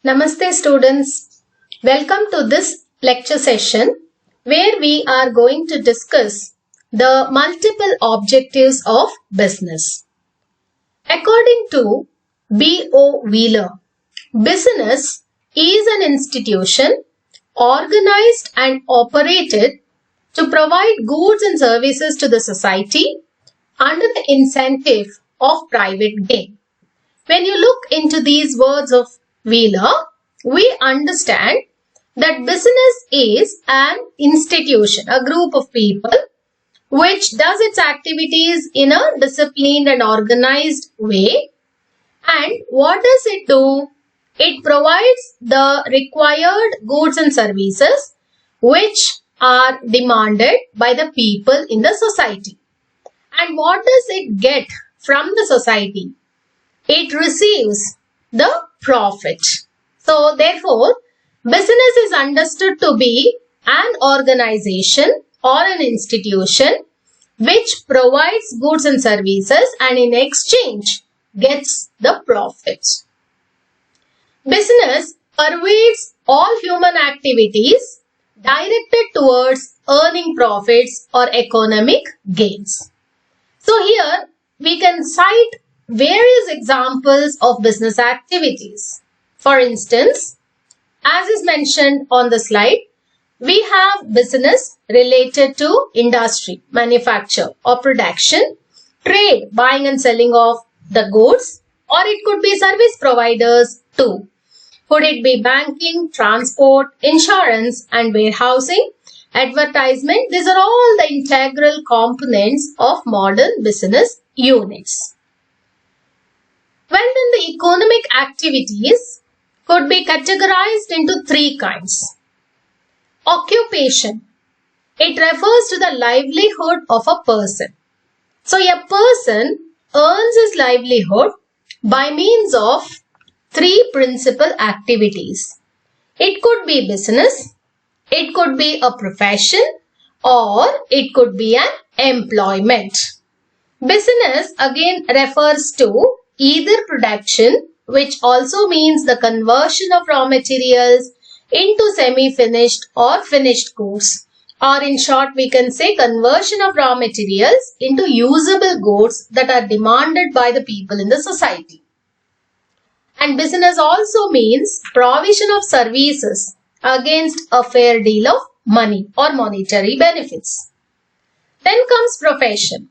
Namaste students. Welcome to this lecture session where we are going to discuss the multiple objectives of business. According to B.O. Wheeler, business is an institution organized and operated to provide goods and services to the society under the incentive of private gain. When you look into these words of Wheeler, we understand that business is an institution, a group of people which does its activities in a disciplined and organized way. And what does it do? It provides the required goods and services which are demanded by the people in the society. And what does it get from the society? It receives the profit. So therefore, business is understood to be an organization or an institution which provides goods and services and in exchange gets the profits. Business pervades all human activities directed towards earning profits or economic gains. So here we can cite various examples of business activities. For instance, as is mentioned on the slide, we have business related to industry, manufacture or production, trade, buying and selling of the goods, or it could be service providers too. Could it be banking, transport, insurance and warehousing, advertisement? These are all the integral components of modern business units. Well, then the economic activities could be categorized into three kinds. Occupation. It refers to the livelihood of a person. So, a person earns his livelihood by means of three principal activities. It could be business, it could be a profession, or it could be an employment. Business again refers to either production, which also means the conversion of raw materials into semi-finished or finished goods, or in short we can say conversion of raw materials into usable goods that are demanded by the people in the society. And business also means provision of services against a fair deal of money or monetary benefits. Then comes profession.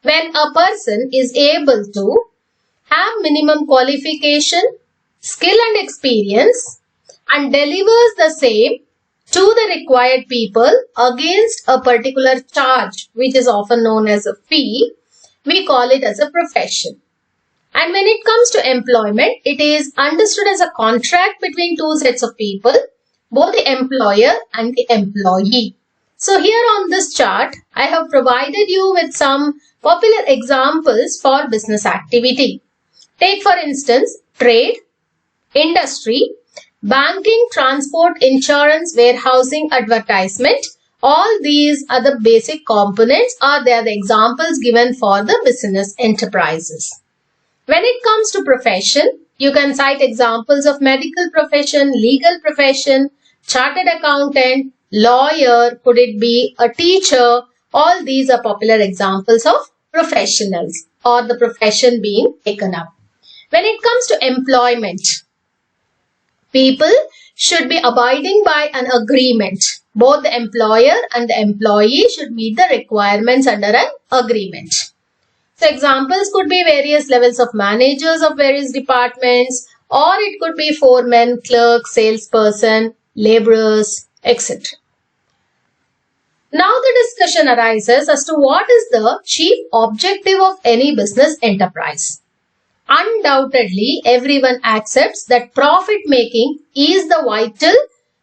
When a person is able to have minimum qualification, skill and experience and delivers the same to the required people against a particular charge, which is often known as a fee, we call it as a profession. And when it comes to employment, it is understood as a contract between two sets of people, both the employer and the employee. So here on this chart, I have provided you with some popular examples for business activity. Take for instance, trade, industry, banking, transport, insurance, warehousing, advertisement. All these are the basic components or they are the examples given for the business enterprises. When it comes to profession, you can cite examples of medical profession, legal profession, chartered accountant, lawyer, could it be a teacher? All these are popular examples of professionals or the profession being taken up. When it comes to employment, people should be abiding by an agreement. Both the employer and the employee should meet the requirements under an agreement. So examples could be various levels of managers of various departments, or it could be foremen, clerks, salesperson, laborers, etc. Now the discussion arises as to what is the chief objective of any business enterprise. Undoubtedly, everyone accepts that profit making is the vital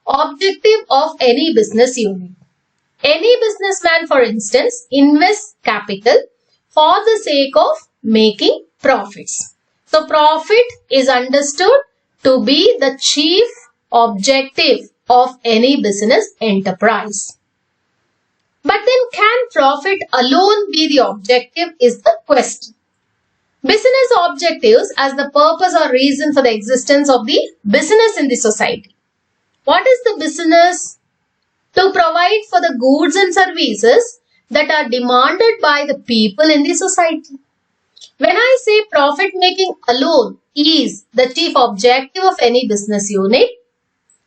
objective of any business unit. Any businessman, for instance, invests capital for the sake of making profits. So, profit is understood to be the chief objective of any business enterprise. But then, can profit alone be the objective is the question. Business objectives as the purpose or reason for the existence of the business in the society. What is the business? To provide for the goods and services that are demanded by the people in the society. When I say profit making alone is the chief objective of any business unit,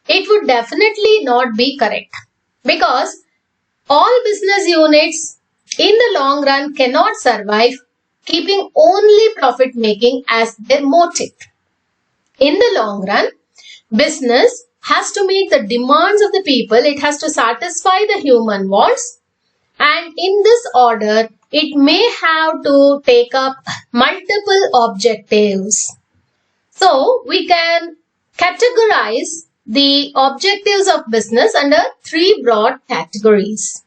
it would definitely not be correct, because all business units in the long run cannot survive keeping only profit making as their motive. In the long run, business has to meet the demands of the people, it has to satisfy the human wants, and in this order, it may have to take up multiple objectives. So, we can categorize the objectives of business under three broad categories: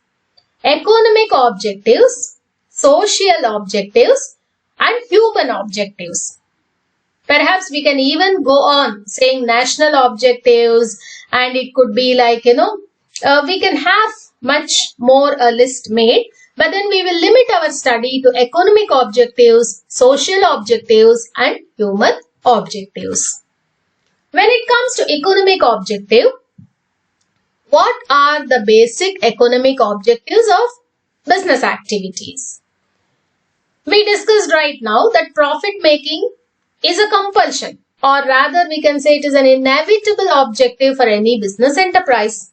economic objectives, social objectives, and human objectives. Perhaps we can even go on saying national objectives, and it could be like, we can have much more a list made, but then we will limit our study to economic objectives, social objectives, and human objectives. When it comes to economic objective, what are the basic economic objectives of business activities? We discussed right now that profit making is a compulsion, or rather we can say it is an inevitable objective for any business enterprise.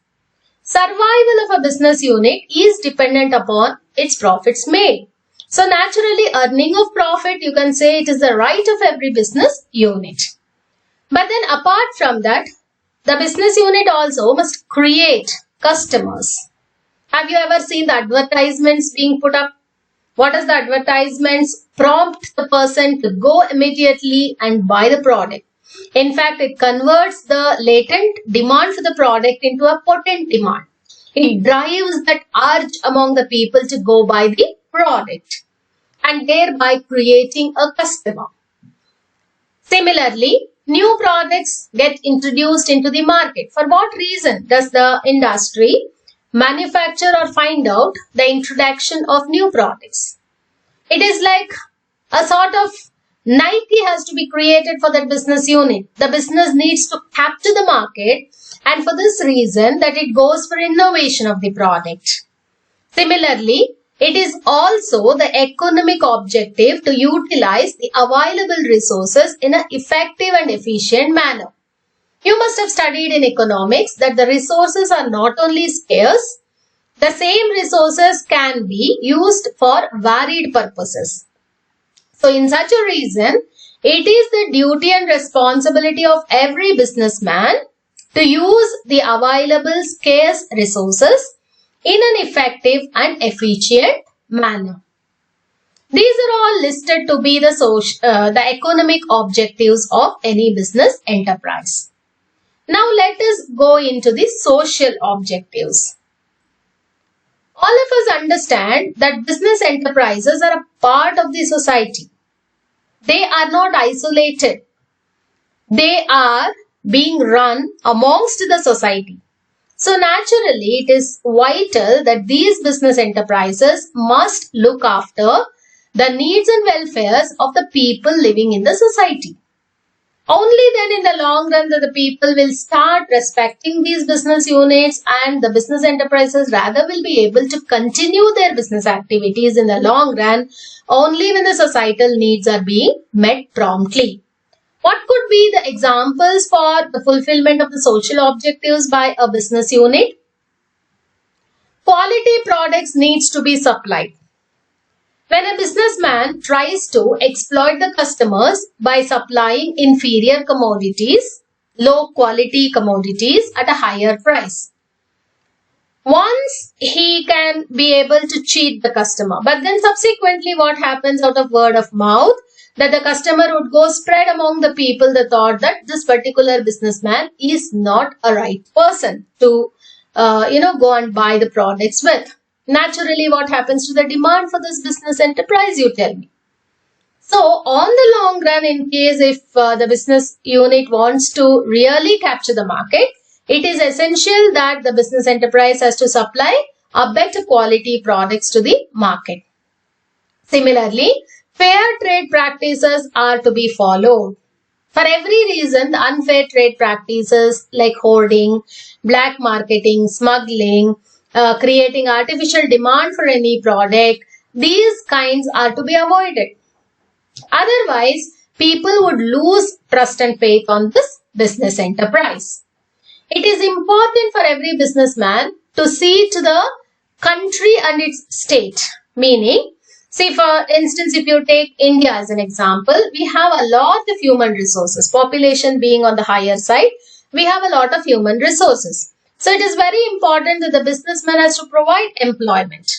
Survival of a business unit is dependent upon its profits made. So naturally, earning of profit, you can say it is the right of every business unit. But then apart from that, the business unit also must create customers. Have you ever seen the advertisements being put up? What does the advertisements prompt the person to go immediately and buy the product? In fact, it converts the latent demand for the product into a potent demand. It drives that urge among the people to go buy the product and thereby creating a customer. Similarly, new products get introduced into the market. For what reason does the industry manufacture or find out the introduction of new products? It is like a sort of Nike has to be created for that business unit. The business needs to capture the market, and for this reason that it goes for innovation of the product. Similarly, it is also the economic objective to utilize the available resources in an effective and efficient manner. You must have studied in economics that the resources are not only scarce, the same resources can be used for varied purposes. So in such a reason, it is the duty and responsibility of every businessman to use the available scarce resources in an effective and efficient manner. These are all listed to be the economic objectives of any business enterprise. Now let us go into the social objectives. All of us understand that business enterprises are a part of the society. They are not isolated. They are being run amongst the society. So naturally, it is vital that these business enterprises must look after the needs and welfares of the people living in the society. Only then in the long run that the people will start respecting these business units, and the business enterprises rather will be able to continue their business activities in the long run only when the societal needs are being met promptly. What could be the examples for the fulfillment of the social objectives by a business unit? Quality products needs to be supplied. When a businessman tries to exploit the customers by supplying inferior commodities, low quality commodities at a higher price, once he can be able to cheat the customer, but then subsequently what happens out of word of mouth, that the customer would go spread among the people the thought that this particular businessman is not a right person to go and buy the products with. Naturally, what happens to the demand for this business enterprise, you tell me? So, on the long run, in case if the business unit wants to really capture the market, it is essential that the business enterprise has to supply a better quality products to the market. Similarly, Fair trade practices are to be followed. For every reason, the unfair trade practices like hoarding, black marketing, smuggling, creating artificial demand for any product, these kinds are to be avoided. Otherwise, people would lose trust and faith on this business enterprise. It is important for every businessman to see to the country and its state. Meaning, see, for instance, if you take India as an example, we have a lot of human resources. Population being on the higher side, we have a lot of human resources. So it is very important that the businessman has to provide employment.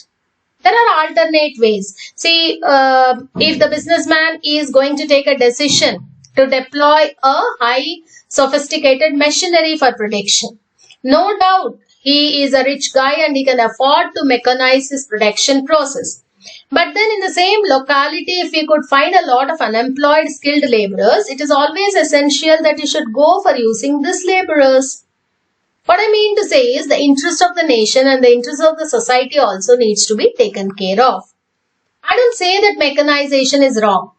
There are alternate ways. See, if the businessman is going to take a decision to deploy a high sophisticated machinery for production, no doubt he is a rich guy and he can afford to mechanize his production process. But then in the same locality, if we could find a lot of unemployed skilled laborers, it is always essential that you should go for using these laborers. What I mean to say is the interest of the nation and the interest of the society also needs to be taken care of. I don't say that mechanization is wrong.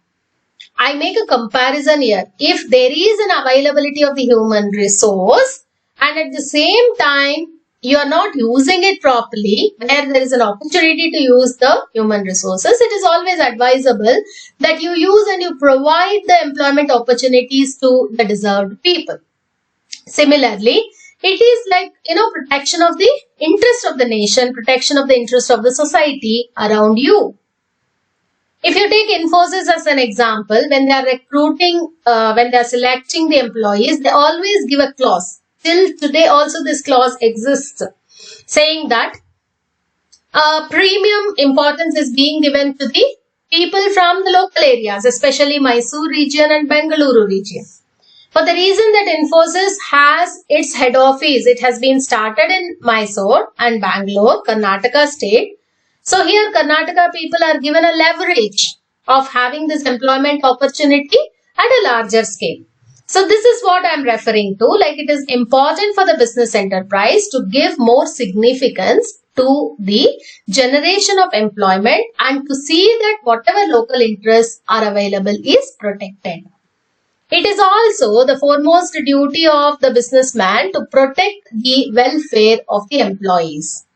I make a comparison here. If there is an availability of the human resource and at the same time you are not using it properly, where there is an opportunity to use the human resources, it is always advisable that you use and you provide the employment opportunities to the deserved people. Similarly, it is like, protection of the interest of the nation, protection of the interest of the society around you. If you take Infosys as an example, when they are recruiting, when they are selecting the employees, they always give a clause. Till today also this clause exists, saying that premium importance is being given to the people from the local areas, especially Mysore region and Bengaluru region. For the reason that Infosys has its head office, it has been started in Mysore and Bangalore, Karnataka state. So here Karnataka people are given a leverage of having this employment opportunity at a larger scale. So this is what I am referring to, like it is important for the business enterprise to give more significance to the generation of employment and to see that whatever local interests are available is protected. It is also the foremost duty of the businessman to protect the welfare of the employees.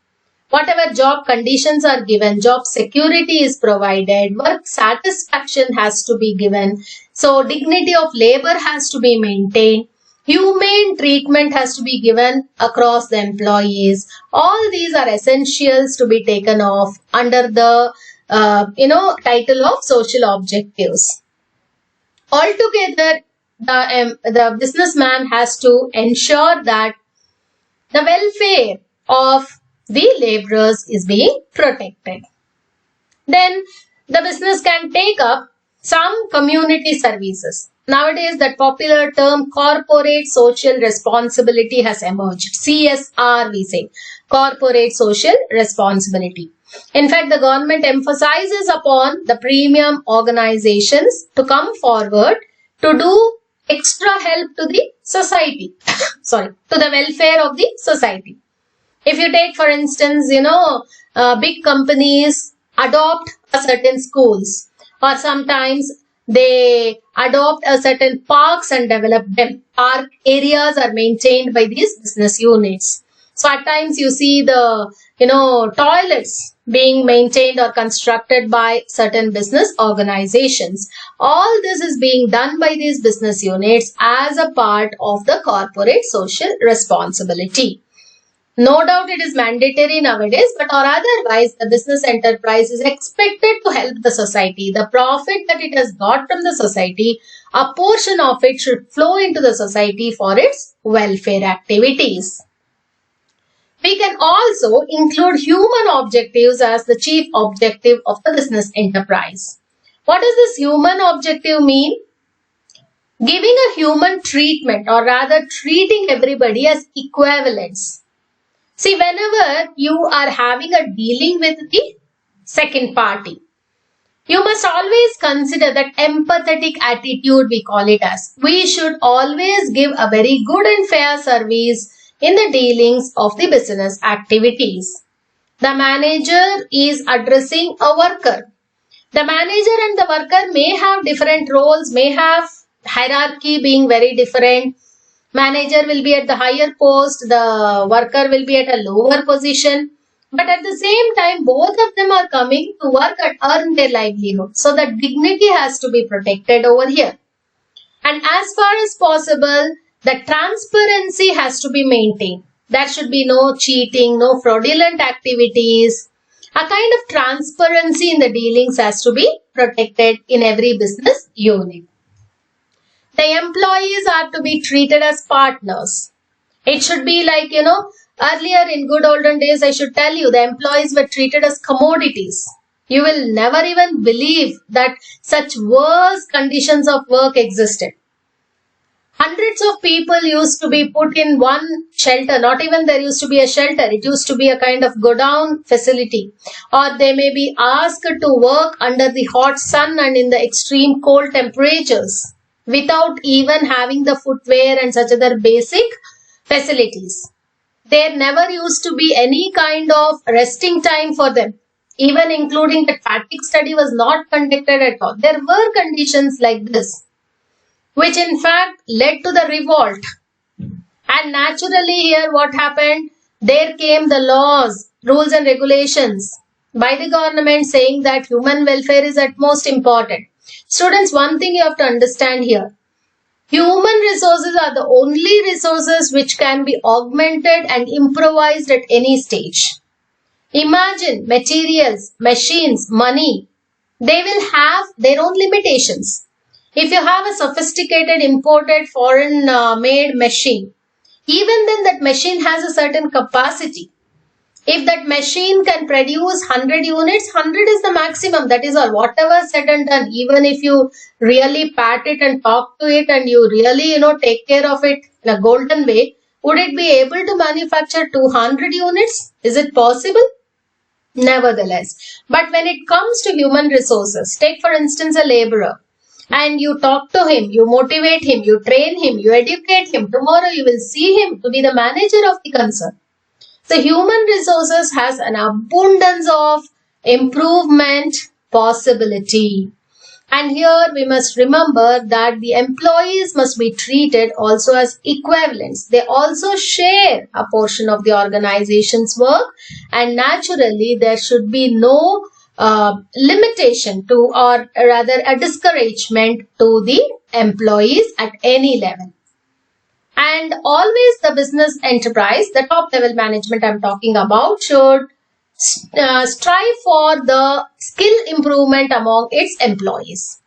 Whatever job conditions are given, job security is provided, work satisfaction has to be given. So dignity of labor has to be maintained. Humane treatment has to be given across the employees. All these are essentials to be taken off under the title of social objectives. Altogether, the businessman has to ensure that the welfare of the laborers is being protected. Then the business can take up some community services. Nowadays, that popular term corporate social responsibility has emerged. CSR we say, corporate social responsibility. In fact, the government emphasizes upon the premium organizations to come forward to do extra help to the society, to the welfare of the society. If you take, for instance, big companies adopt a certain schools, or sometimes they adopt a certain parks and develop them. Park areas are maintained by these business units. So at times you see the, toilets being maintained or constructed by certain business organizations. All this is being done by these business units as a part of the corporate social responsibility. No doubt it is mandatory nowadays, but or otherwise the business enterprise is expected to help the society. The profit that it has got from the society, a portion of it should flow into the society for its welfare activities. We can also include human objectives as the chief objective of the business enterprise. What does this human objective mean? Giving a human treatment, or rather treating everybody as equivalents. See, whenever you are having a dealing with the second party, you must always consider that empathetic attitude, we call it as. We should always give a very good and fair service in the dealings of the business activities. The manager is addressing a worker. The manager and the worker may have different roles, may have hierarchy being very different. Manager will be at the higher post, the worker will be at a lower position. But at the same time, both of them are coming to work and earn their livelihood. So the dignity has to be protected over here. And as far as possible, the transparency has to be maintained. There should be no cheating, no fraudulent activities. A kind of transparency in the dealings has to be protected in every business unit. The employees are to be treated as partners. It should be like, earlier in good olden days, I should tell you, the employees were treated as commodities. You will never even believe that such worse conditions of work existed. Hundreds of people used to be put in one shelter. Not even there used to be a shelter. It used to be a kind of go-down facility. Or they may be asked to work under the hot sun and in the extreme cold temperatures without even having the footwear and such other basic facilities. There never used to be any kind of resting time for them. Even including the fatigue study was not conducted at all. There were conditions like this, which in fact led to the revolt. And naturally here what happened? There came the laws, rules and regulations by the government saying that human welfare is at most important. Students, one thing you have to understand here. Human resources are the only resources which can be augmented and improvised at any stage. Imagine materials, machines, money. They will have their own limitations. If you have a sophisticated imported foreign made machine, even then that machine has a certain capacity. If that machine can produce 100 units, 100 is the maximum. That is all. Whatever said and done, even if you really pat it and talk to it and you really, take care of it in a golden way, would it be able to manufacture 200 units? Is it possible? Nevertheless. But when it comes to human resources, take for instance a laborer. And you talk to him, you motivate him, you train him, you educate him. Tomorrow you will see him to be the manager of the concern. So human resources has an abundance of improvement possibility. And here we must remember that the employees must be treated also as equivalents. They also share a portion of the organization's work, and naturally there should be no limitation to, or rather a discouragement to the employees at any level. And always the business enterprise, the top level management I'm talking about, should strive for the skill improvement among its employees.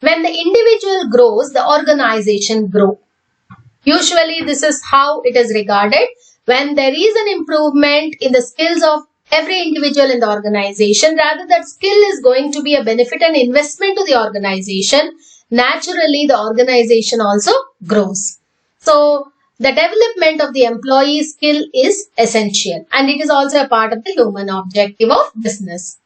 When the individual grows, the organization grows. Usually this is how it is regarded. When there is an improvement in the skills of every individual in the organization, rather that skill is going to be a benefit and investment to the organization, naturally the organization also grows. So the development of the employee skill is essential, and it is also a part of the human objective of business.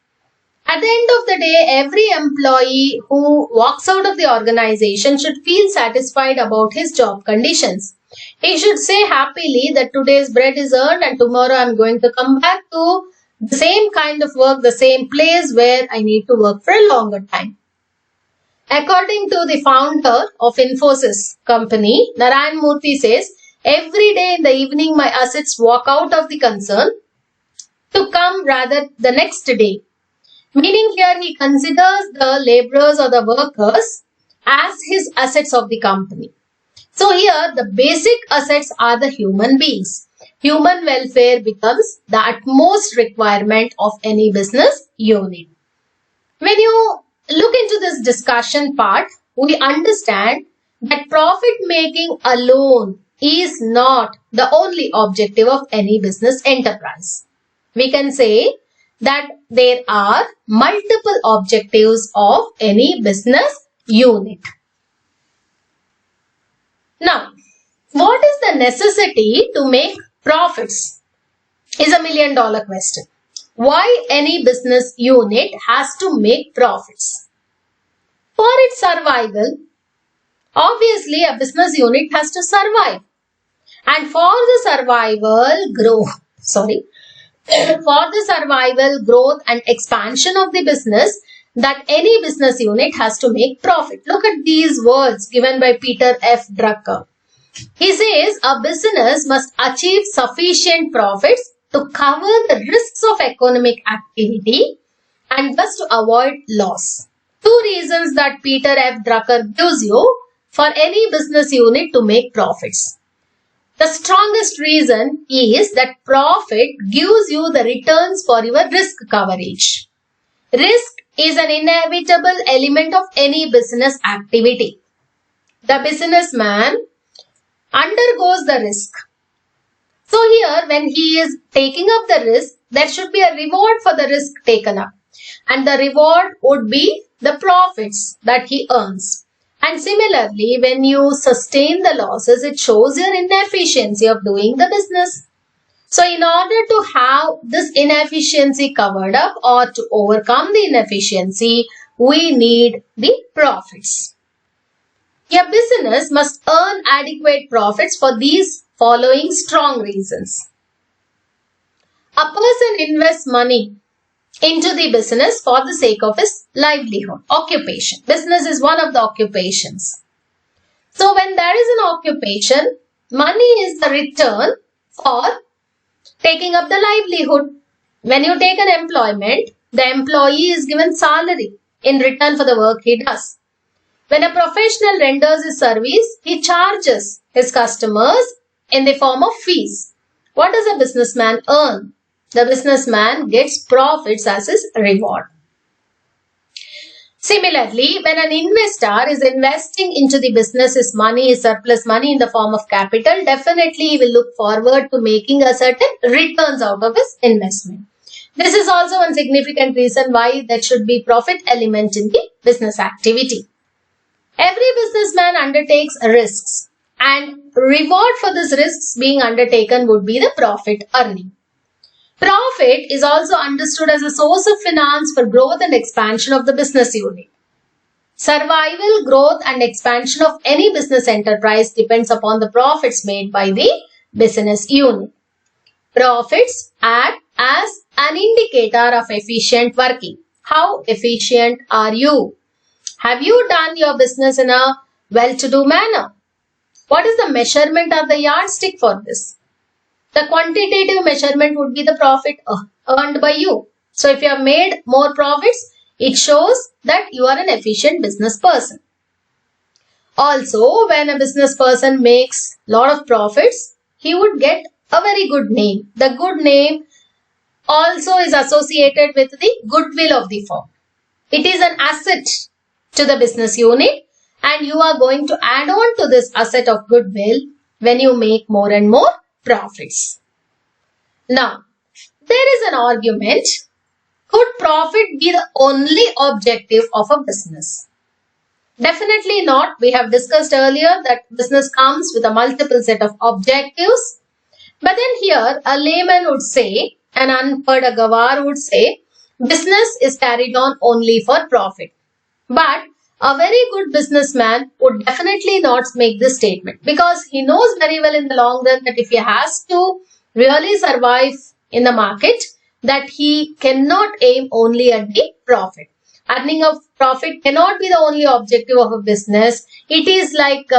At the end of the day, every employee who walks out of the organization should feel satisfied about his job conditions. He should say happily that today's bread is earned and tomorrow I am going to come back to the same kind of work, the same place where I need to work for a longer time. According to the founder of Infosys company, Narayan Murthy says, every day in the evening my assets walk out of the concern to come rather the next day. Meaning here he considers the laborers or the workers as his assets of the company. So here the basic assets are the human beings. Human welfare becomes the utmost requirement of any business unit. When you look into this discussion part, we understand that profit making alone is not the only objective of any business enterprise. We can say that there are multiple objectives of any business unit. Now, what is the necessity to make profits is $1 million question. Why any business unit has to make profits? For its survival, obviously a business unit has to survive. And for the survival, growth and expansion of the business, that any business unit has to make profit. Look at these words given by Peter F. Drucker. He says a business must achieve sufficient profits to cover the risks of economic activity and thus to avoid loss. Two reasons that Peter F. Drucker gives you for any business unit to make profits. The strongest reason is that profit gives you the returns for your risk coverage. Risk is an inevitable element of any business activity. The businessman undergoes the risk. So here, when he is taking up the risk, there should be a reward for the risk taken up. And the reward would be the profits that he earns. And similarly, when you sustain the losses, it shows your inefficiency of doing the business. So in order to have this inefficiency covered up or to overcome the inefficiency, we need the profits. A business must earn adequate profits for these following strong reasons. A person invests money into the business for the sake of his livelihood, occupation. Business is one of the occupations. So when there is an occupation, money is the return for taking up the livelihood. When you take an employment, the employee is given salary in return for the work he does. When a professional renders his service, he charges his customers in the form of fees. What does a businessman earn? The businessman gets profits as his reward. Similarly, when an investor is investing into the business his money, his surplus money in the form of capital, definitely he will look forward to making a certain returns out of his investment. This is also one significant reason why there should be profit element in the business activity. Every businessman undertakes risks, and reward for these risks being undertaken would be the profit earning. Profit is also understood as a source of finance for growth and expansion of the business unit. Survival, growth and expansion of any business enterprise depends upon the profits made by the business unit. Profits act as an indicator of efficient working. How efficient are you? Have you done your business in a well-to-do manner? What is the measurement or the yardstick for this? The quantitative measurement would be the profit earned by you. So if you have made more profits, it shows that you are an efficient business person. Also, when a business person makes a lot of profits, he would get a very good name. The good name also is associated with the goodwill of the firm. It is an asset to the business unit, and you are going to add on to this asset of goodwill when you make more and more profits. Now, there is an argument. Could profit be the only objective of a business? Definitely not. We have discussed earlier that business comes with a multiple set of objectives. But then here, a layman would say, an unpad, a gawar would say, business is carried on only for profit. But a very good businessman would definitely not make this statement, because he knows very well in the long run that if he has to really survive in the market, that he cannot aim only at the profit. Earning of profit cannot be the only objective of a business. It is like,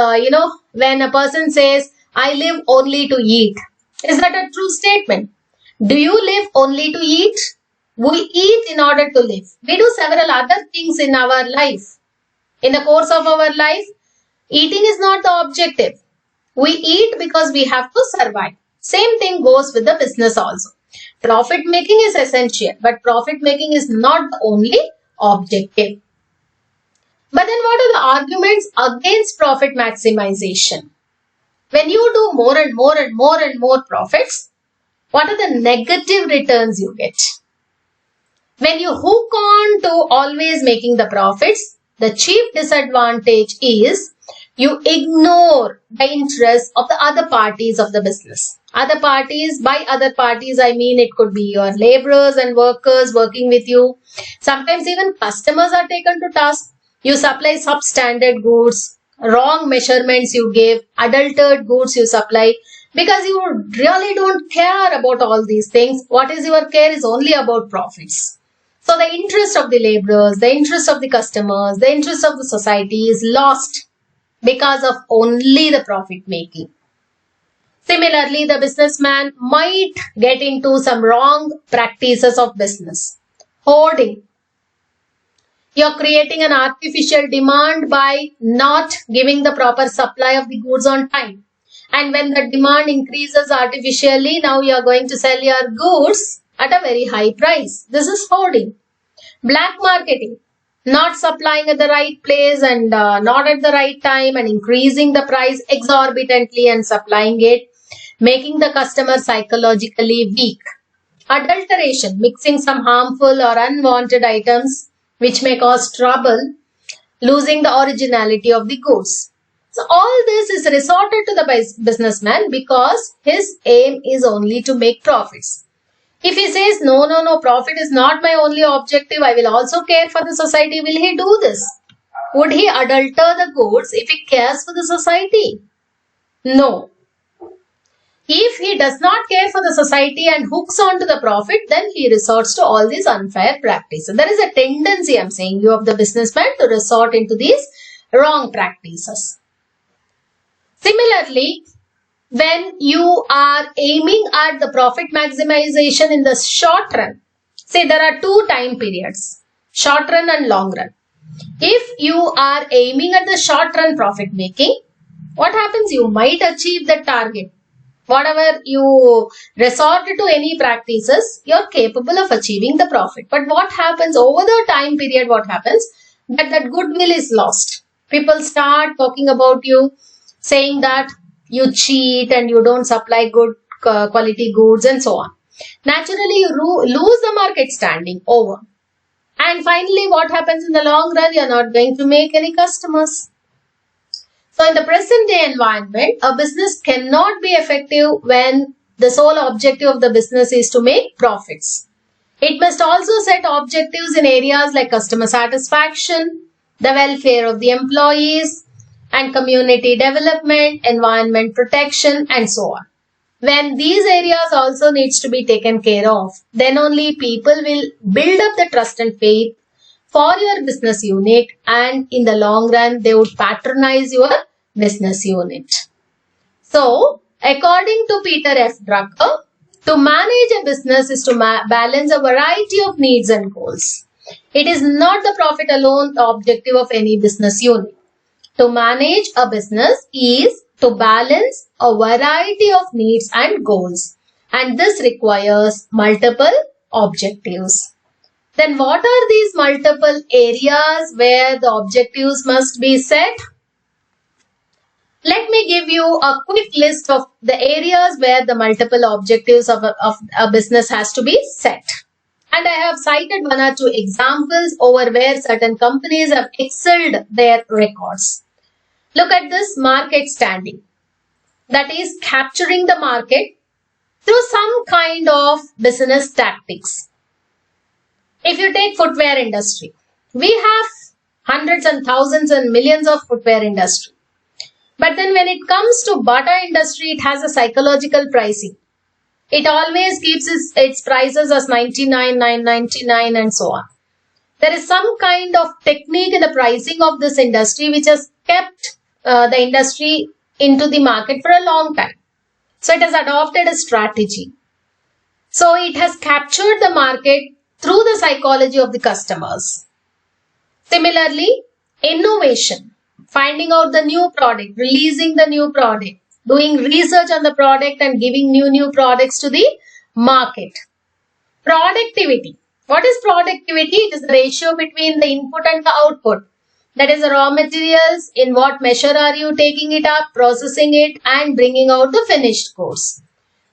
when a person says, I live only to eat. Is that a true statement? Do you live only to eat? We eat in order to live. We do several other things in our life. In the course of our life, eating is not the objective. We eat because we have to survive. Same thing goes with the business also. Profit making is essential, but profit making is not the only objective. But then what are the arguments against profit maximization? When you do more and more and more and more profits, what are the negative returns you get? When you hook on to always making the profits, the chief disadvantage is you ignore the interests of the other parties of the business. Other parties, by other parties, I mean it could be your laborers and workers working with you. Sometimes even customers are taken to task. You supply substandard goods, wrong measurements you give, adulterated goods you supply, because you really don't care about all these things. What is your care is only about profits. So the interest of the laborers, the interest of the customers, the interest of the society is lost because of only the profit making. Similarly, the businessman might get into some wrong practices of business. Hoarding. You're creating an artificial demand by not giving the proper supply of the goods on time. And when the demand increases artificially, now you're going to sell your goods at a very high price. This is hoarding. Black marketing. Not supplying at the right place and not at the right time and increasing the price exorbitantly and supplying it, making the customer psychologically weak. Adulteration. Mixing some harmful or unwanted items which may cause trouble, losing the originality of the goods. So all this is resorted to the businessman because his aim is only to make profits. If he says, no, profit is not my only objective, I will also care for the society, will he do this? Would he adulter the goods if he cares for the society? No. If he does not care for the society and hooks on to the profit, then he resorts to all these unfair practices. There is a tendency, I am saying you, of the businessman to resort into these wrong practices. Similarly, when you are aiming at the profit maximization in the short run, say there are two time periods, short run and long run. If you are aiming at the short run profit making, what happens? You might achieve the target. Whatever you resort to any practices, you are capable of achieving the profit. But what happens over the time period? What happens? That goodwill is lost. People start talking about you, saying that you cheat and you don't supply good quality goods and so on. Naturally, you lose the market standing over. And finally, what happens in the long run? You are not going to make any customers. So in the present day environment, a business cannot be effective when the sole objective of the business is to make profits. It must also set objectives in areas like customer satisfaction, the welfare of the employees, and community development, environment protection, and so on. When these areas also needs to be taken care of, then only people will build up the trust and faith for your business unit, and in the long run, they would patronize your business unit. So, according to Peter F. Drucker, to manage a business is to balance a variety of needs and goals. It is not the profit alone the objective of any business unit. To manage a business is to balance a variety of needs and goals, and this requires multiple objectives. Then what are these multiple areas where the objectives must be set? Let me give you a quick list of the areas where the multiple objectives of a business has to be set. And I have cited one or two examples over where certain companies have excelled their records. Look at this: market standing. That is capturing the market through some kind of business tactics. If you take footwear industry, we have hundreds and thousands and millions of footwear industry. But then when it comes to butter industry, it has a psychological pricing. It always keeps its prices as 99, 999 and so on. There is some kind of technique in the pricing of this industry which has kept the industry into the market for a long time. So it has adopted a strategy. So it has captured the market through the psychology of the customers. Similarly, innovation, finding out the new product, releasing the new product, doing research on the product and giving new products to the market. Productivity. What is productivity? It is the ratio between the input and the output. That is the raw materials, in what measure are you taking it up, processing it and bringing out the finished goods.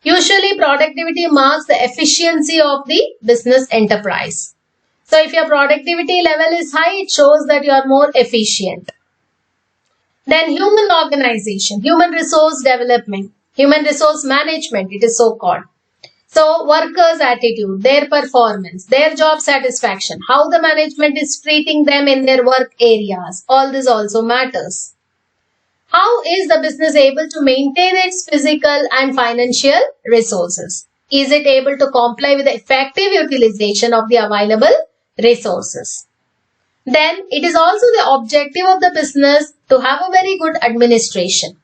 Usually productivity marks the efficiency of the business enterprise. So if your productivity level is high, it shows that you are more efficient. Then human organization, human resource development, human resource management, it is so called. So workers' attitude, their performance, their job satisfaction, how the management is treating them in their work areas, all this also matters. How is the business able to maintain its physical and financial resources? Is it able to comply with the effective utilization of the available resources. Then it is also the objective of the business to have a very good administration.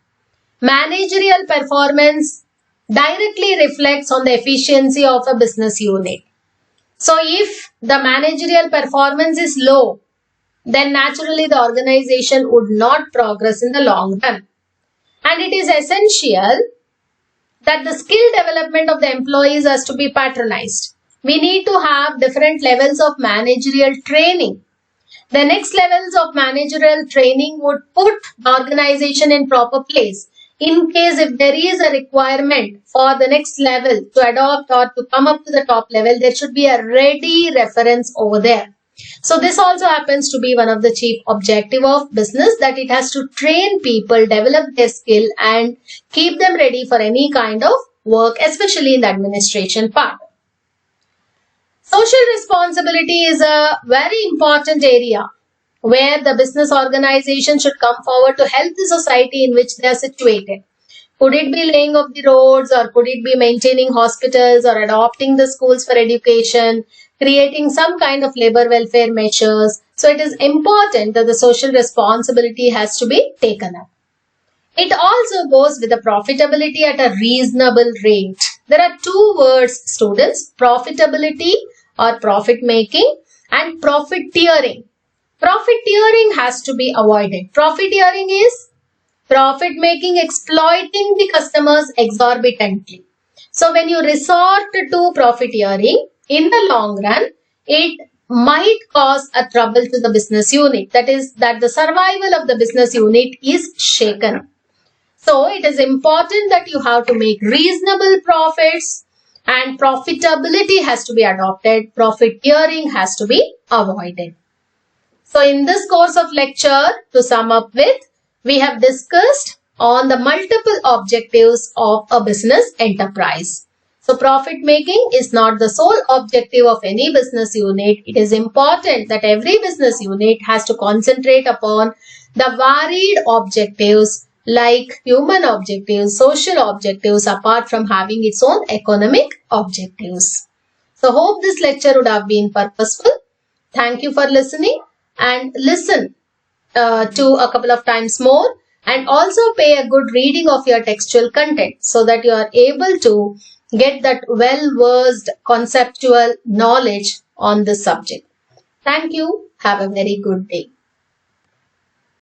Managerial performance directly reflects on the efficiency of a business unit. So if the managerial performance is low, then naturally the organization would not progress in the long run. And it is essential that the skill development of the employees has to be patronized. We need to have different levels of managerial training. The next levels of managerial training would put the organization in proper place. In case if there is a requirement for the next level to adopt or to come up to the top level, there should be a ready reference over there. So this also happens to be one of the chief objective of business, that it has to train people, develop their skill and keep them ready for any kind of work, especially in the administration part. Social responsibility is a very important area where the business organization should come forward to help the society in which they are situated. Could it be laying of the roads, or could it be maintaining hospitals or adopting the schools for education, creating some kind of labor welfare measures. So it is important that the social responsibility has to be taken up. It also goes with the profitability at a reasonable rate. There are two words, students: profitability or profit making and profiteering. Profiteering has to be avoided. Profiteering is profit making exploiting the customers exorbitantly. So when you resort to profiteering, in the long run, it might cause a trouble to the business unit. That is, that the survival of the business unit is shaken. So it is important that you have to make reasonable profits and profitability has to be adopted. Profiteering has to be avoided. So in this course of lecture, to sum up with, we have discussed on the multiple objectives of a business enterprise. So profit making is not the sole objective of any business unit. It is important that every business unit has to concentrate upon the varied objectives like human objectives, social objectives, apart from having its own economic objectives. So hope this lecture would have been purposeful. Thank you for listening, and listen to a couple of times more, and also pay a good reading of your textual content so that you are able to get that well-versed conceptual knowledge on this subject. Thank you. Have a very good day.